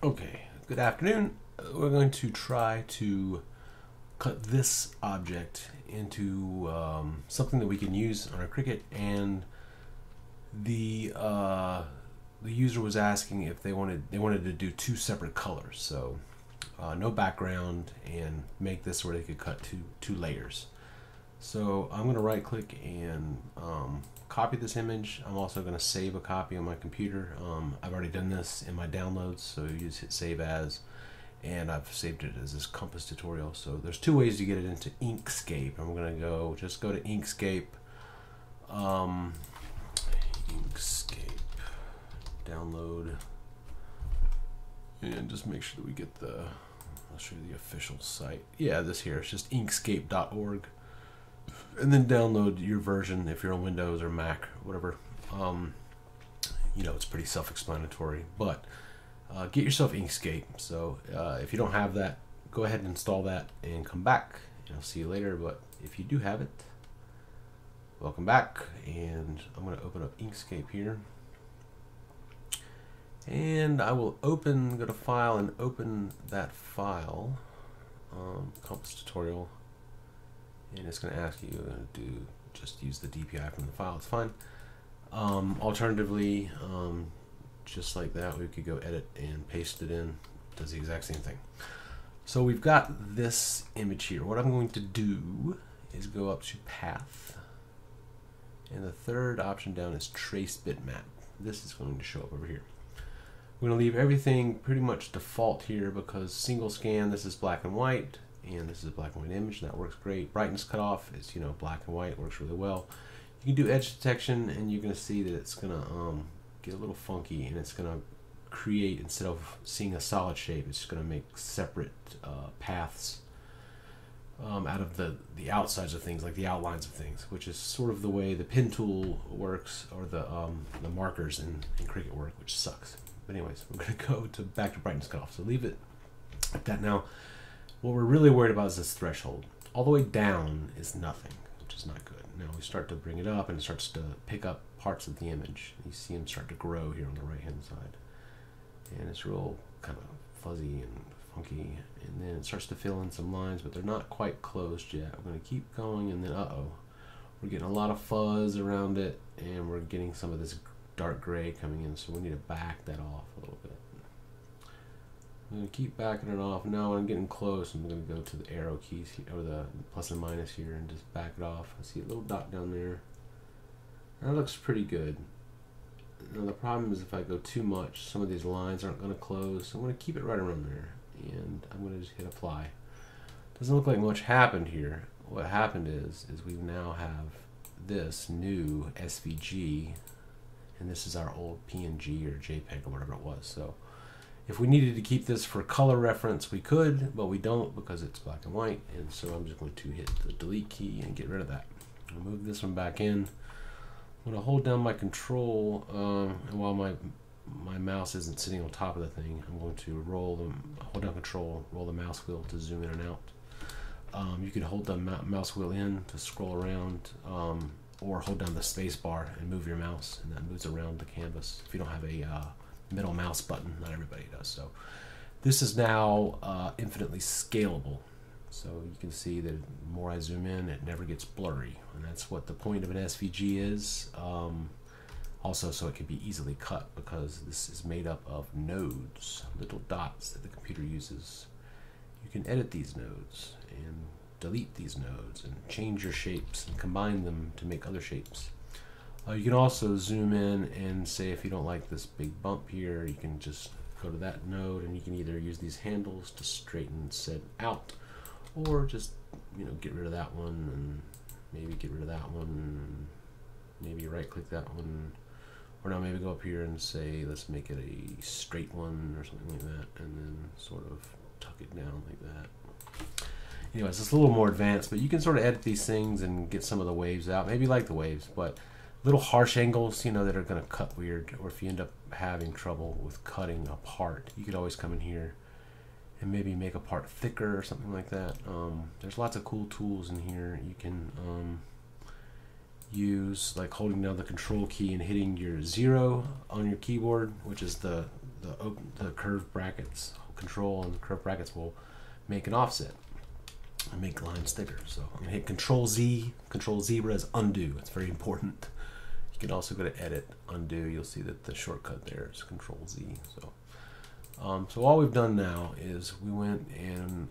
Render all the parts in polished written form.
Okay, good afternoon. We're going to try to cut this object into something that we can use on our Cricut, and the user was asking if they wanted to do two separate colors, so no background, and make this where they could cut two layers. So I'm going to right click and copy this image. I'm also going to save a copy on my computer. I've already done this in my downloads, so you just hit save as, and I've saved it as this compass tutorial. So there's two ways to get it into Inkscape. I'm going to just go to Inkscape, Inkscape, download, and just make sure that we get I'll show you the official site. Yeah, this here, it's just inkscape.org. And then download your version if you're on Windows or Mac or whatever. You know, it's pretty self-explanatory, but get yourself Inkscape. So if you don't have that, go ahead and install that and come back, and I'll see you later. But if you do have it, welcome back. And I'm going to open up Inkscape here, and I will go to File and open that file, compass tutorial. And it's going to ask you to just use the DPI from the file. It's fine. Alternatively, just like that, we could go edit and paste it in. It does the exact same thing. So we've got this image here. What I'm going to do is go up to Path, and the third option down is Trace Bitmap. This is going to show up over here. We're going to leave everything pretty much default here because single scan, this is black and white. And this is a black and white image, and that works great. Brightness cutoff is, you know, black and white, works really well. You can do edge detection, and you're going to see that it's going to get a little funky, and it's going to create, instead of seeing a solid shape, it's going to make separate paths out of the outsides of things, like the outlines of things, which is sort of the way the pen tool works, or the markers in Cricut work, which sucks. But anyways, we're going to go back to brightness cutoff, so leave it at that now. What we're really worried about is this threshold. All the way down is nothing, which is not good. Now we start to bring it up, and it starts to pick up parts of the image. You see them start to grow here on the right hand side. And it's real kind of fuzzy and funky. And then it starts to fill in some lines, but they're not quite closed yet. We're going to keep going, and then we're getting a lot of fuzz around it, and we're getting some of this dark gray coming in, so we need to back that off a little bit. I'm going to keep backing it off. Now when I'm getting close, I'm going to go to the arrow keys here, or the plus and minus here, and just back it off. I see a little dot down there. That looks pretty good. Now the problem is if I go too much, some of these lines aren't going to close. So I'm going to keep it right around there, and I'm going to just hit apply. Doesn't look like much happened here. What happened is we now have this new SVG, and this is our old PNG or JPEG or whatever it was. So if we needed to keep this for color reference, we could, but we don't because it's black and white. And so I'm just going to hit the delete key and get rid of that. I'll move this one back in. I'm going to hold down my control, and while my mouse isn't sitting on top of the thing, I'm going to hold down control, roll the mouse wheel to zoom in and out. You can hold the mouse wheel in to scroll around, or hold down the space bar and move your mouse, and that moves around the canvas. If you don't have a middle mouse button, not everybody does. So this is now infinitely scalable, so you can see that the more I zoom in, it never gets blurry, and that's what the point of an SVG is. Also, so it can be easily cut, because this is made up of nodes, little dots that the computer uses. You can edit these nodes and delete these nodes and change your shapes and combine them to make other shapes. You can also zoom in and say, if you don't like this big bump here, you can just go to that node, and you can either use these handles to straighten set out, or just, you know, get rid of that one, and maybe get rid of that one, and maybe right click that one, or now maybe go up here and say, let's make it a straight one or something like that, and then sort of tuck it down like that. Anyways, it's a little more advanced, but you can sort of edit these things and get some of the waves out. Maybe you like the waves, but little harsh angles, you know, that are going to cut weird, or if you end up having trouble with cutting a part, you could always come in here and maybe make a part thicker or something like that. There's lots of cool tools in here. You can use, like holding down the control key and hitting your 0 on your keyboard, which is the the curved brackets, control and the curved brackets will make an offset and make lines thicker. So I'm gonna hit Control Z. Control Zebra is undo. It's very important. You can also go to Edit, Undo. You'll see that the shortcut there is Control Z. So all we've done now is we went and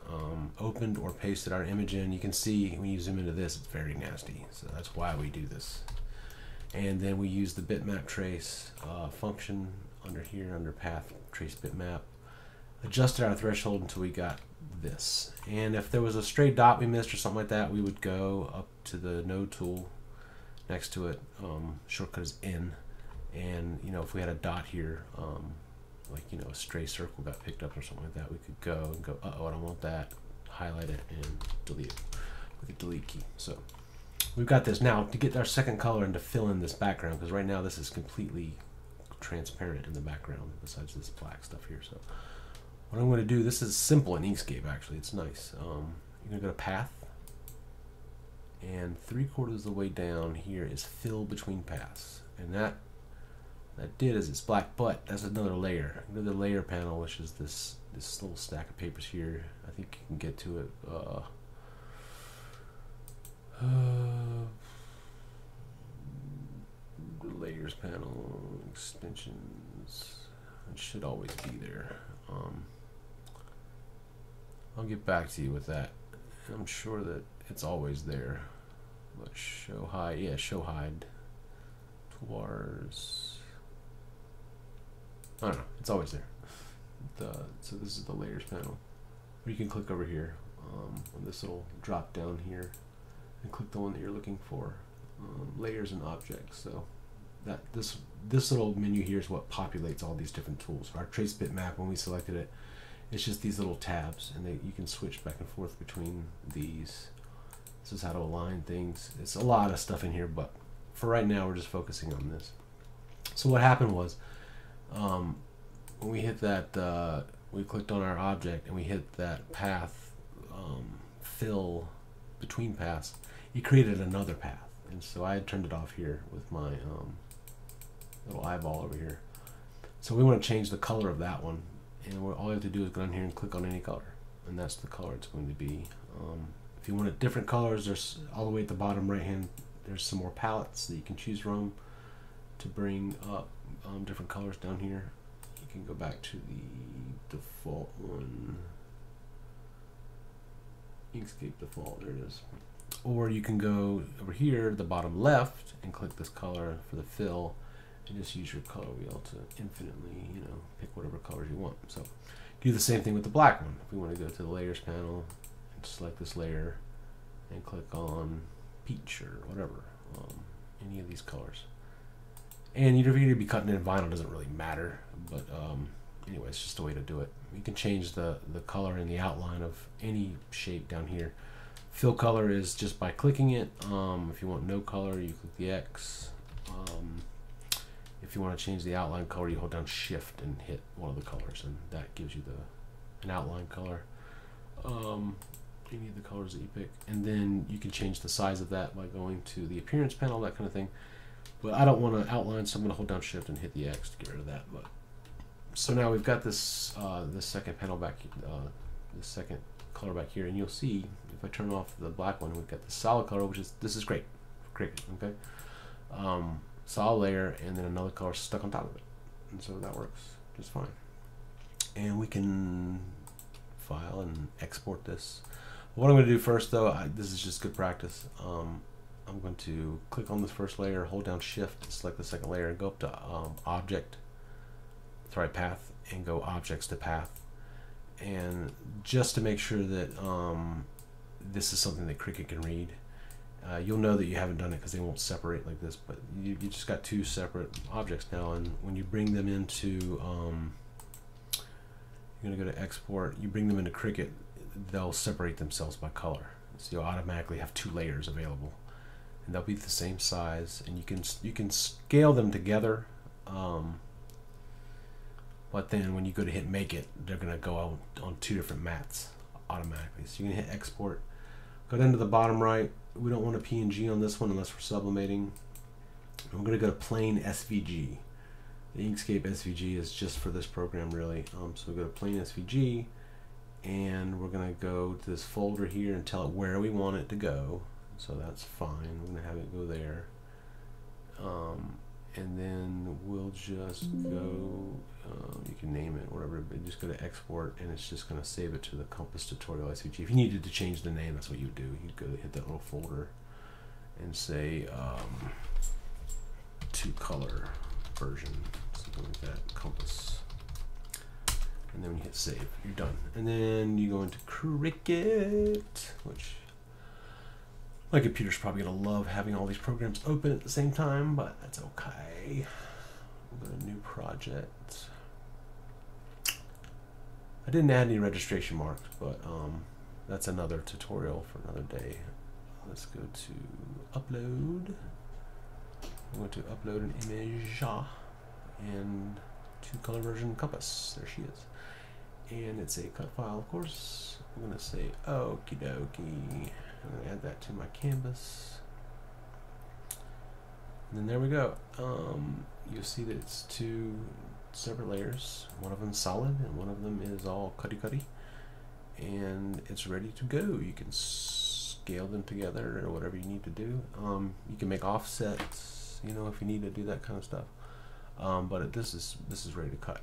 opened or pasted our image in. You can see when you zoom into this, it's very nasty. So that's why we do this. And then we use the bitmap trace function under here, under path trace bitmap. Adjusted our threshold until we got this. And if there was a stray dot we missed or something like that, we would go up to the node tool next to it. Shortcut is N. And you know, if we had a dot here, like you know, a stray circle got picked up or something like that, we could go and go, uh-oh, I don't want that. Highlight it and delete it with the delete key. So we've got this. Now to get our second color and to fill in this background, because right now this is completely transparent in the background besides this black stuff here. So what I'm going to do, this is simple in Inkscape actually, it's nice. You're going to go to Path, and 3/4 of the way down here is Fill Between Paths, and that did is it's black, but that's another layer. Go to the layer panel, which is this little stack of papers here. I think you can get to it. The layers panel, extensions. It should always be there. I'll get back to you with that. I'm sure that it's always there. But show hide, yeah, show hide. Toolbars. I don't know, it's always there. So this is the layers panel. Or you can click over here on this little drop down here and click the one that you're looking for. Layers and objects. So that this little menu here is what populates all these different tools. Our trace bitmap, when we selected it, it's just these little tabs, and you can switch back and forth between these. This is how to align things. It's a lot of stuff in here, but for right now we're just focusing on this. So what happened was, when we hit that, we clicked on our object and we hit that path, fill between paths, it created another path. And so I had turned it off here with my little eyeball over here. So we want to change the color of that one, and all you have to do is go down here and click on any color, and that's the color it's going to be. If you want it different colors, there's all the way at the bottom right hand, there's some more palettes that you can choose from to bring up different colors down here. You can go back to the default one, Inkscape default, there it is. Or you can go over here to the bottom left and click this color for the fill, and just use your color wheel to infinitely, you know, pick whatever colors you want. So do the same thing with the black one. If we want to go to the layers panel and select this layer and click on peach or whatever, any of these colors. And you're going to be cutting in vinyl, doesn't really matter, but anyway, it's just a way to do it. You can change the color and the outline of any shape down here. Fill color is just by clicking it. If you want no color, you click the X. If you want to change the outline color, you hold down Shift and hit one of the colors, and that gives you an outline color. Any of the colors that you pick, and then you can change the size of that by going to the appearance panel, that kind of thing. But I don't want to outline, so I'm going to hold down Shift and hit the X to get rid of that. But so now we've got this this second panel back, this second color back here, and you'll see if I turn off the black one, we've got the solid color, which is is great, okay. Solid layer, and then another color stuck on top of it, and so that works just fine. And we can file and export this. What I'm going to do first, though, this is just good practice. I'm going to click on this first layer, hold down Shift, select the second layer, and go up to Path, and go Objects to Path. And just to make sure that this is something that Cricut can read, you'll know that you haven't done it because they won't separate like this, but you just got two separate objects now, and when you bring them into, you're going to go to Export, you bring them into Cricut, they'll separate themselves by color. So you'll automatically have two layers available, and they'll be the same size, and you can scale them together, but then when you go to hit Make It, they're going to go out on two different mats automatically. So you're going to hit Export, go down to the bottom right. We don't want a PNG on this one unless we're sublimating. I'm going to go to plain SVG. The Inkscape SVG is just for this program, really. So we go to plain SVG, and we're gonna go to this folder here and tell it where we want it to go. So that's fine. We're gonna have it go there. And then we'll just go, you can name it, whatever, but just go to export, and it's just going to save it to the Compass Tutorial SVG. If you needed to change the name, that's what you would do. You'd go to hit that little folder and say 2-color version, something like that, Compass. And then when you hit save, you're done. And then you go into Cricut, which my computer's probably going to love having all these programs open at the same time, but that's okay. We'll go to new project. I didn't add any registration marks, but that's another tutorial for another day. Let's go to upload. I'm going to upload an image and 2-color version Compass. There she is. And it's a cut file, of course. I'm going to say okie dokie. I'm going to add that to my canvas. And then there we go. You'll see that it's 2 separate layers. One of them solid and one of them is all cutty. And it's ready to go. You can scale them together or whatever you need to do. You can make offsets, you know, if you need to do that kind of stuff. But this is ready to cut.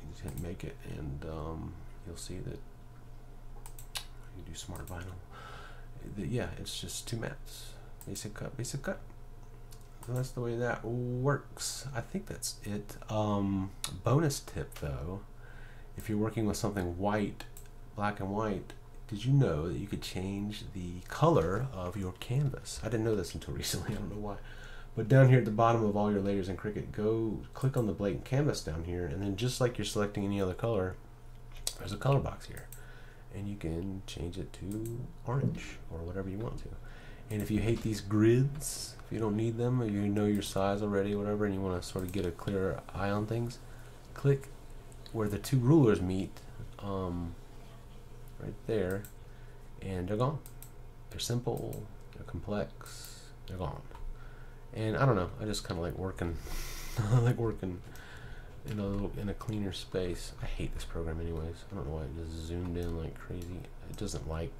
You just hit make it, and you'll see that you do smart vinyl. Yeah, it's just 2 mats. Basic cut, basic cut. So that's the way that works. I think that's it. Bonus tip though, if you're working with something white, black and white, did you know that you could change the color of your canvas? I didn't know this until recently, I don't know why. But down here at the bottom of all your layers in Cricut, go click on the blank canvas down here, and then just like you're selecting any other color, there's a color box here. And you can change it to orange or whatever you want to. And if you hate these grids, if you don't need them, or you know your size already, whatever, and you want to sort of get a clearer eye on things, click where the 2 rulers meet, right there, and they're gone. They're simple, they're complex, they're gone. And I don't know, I just kind of like working, I like working in a cleaner space. I hate this program anyways. I don't know why it just zoomed in like crazy. It doesn't like,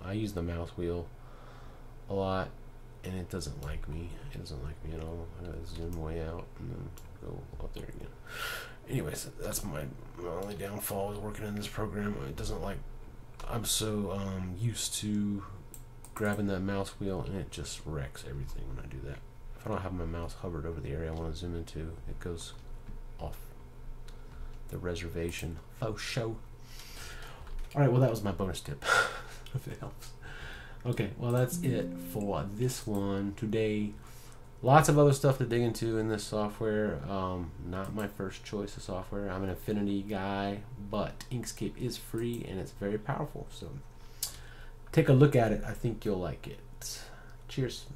I use the mouse wheel a lot and it doesn't like me. It doesn't like me at all. I gotta zoom way out and then go up there again. Anyways, that's my only downfall is working in this program. It doesn't like, I'm so used to grabbing that mouse wheel and it just wrecks everything when I do that. If I don't have my mouse hovered over the area I want to zoom into, it goes off the reservation. Faux show. Alright, well that was my bonus tip. If it helps. Okay, well that's it for this one today. Lots of other stuff to dig into in this software. Not my first choice of software. I'm an Affinity guy, but Inkscape is free and it's very powerful. So take a look at it. I think you'll like it. Cheers.